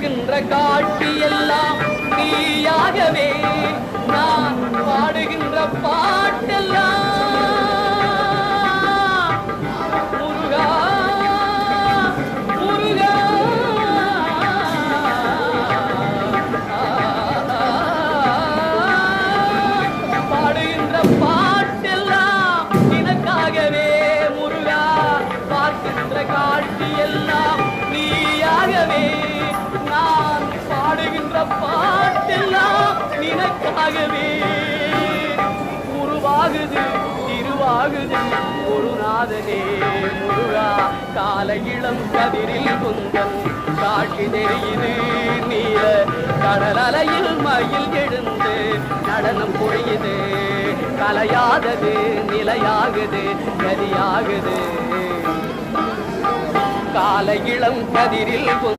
பார்க்கின்ற காட்சி எல்லாம் நீயாகவே நான் பாடுகின்ற பாட்டெல்லாம் முருகா முருகா பாடுகின்ற பாட்டெல்லாம் எனக்காகவே முருகா பார்க்கின்ற காட்சி எல்லாம் நீயாகவே நான் பாடுகின்ற பாட்டெல்லாம் நினக்காகவே உருவாகுது திருவாகுது குருநாதனே முருகா கால இளம் கதிரில் குந்தன் காட்சி தெரியுது நீல கடல் அலையில் மயில் எழுந்து நடனம் புரியுது கலையாதது நிலையாகுது கதியாகுது கால இளம் கதிரில்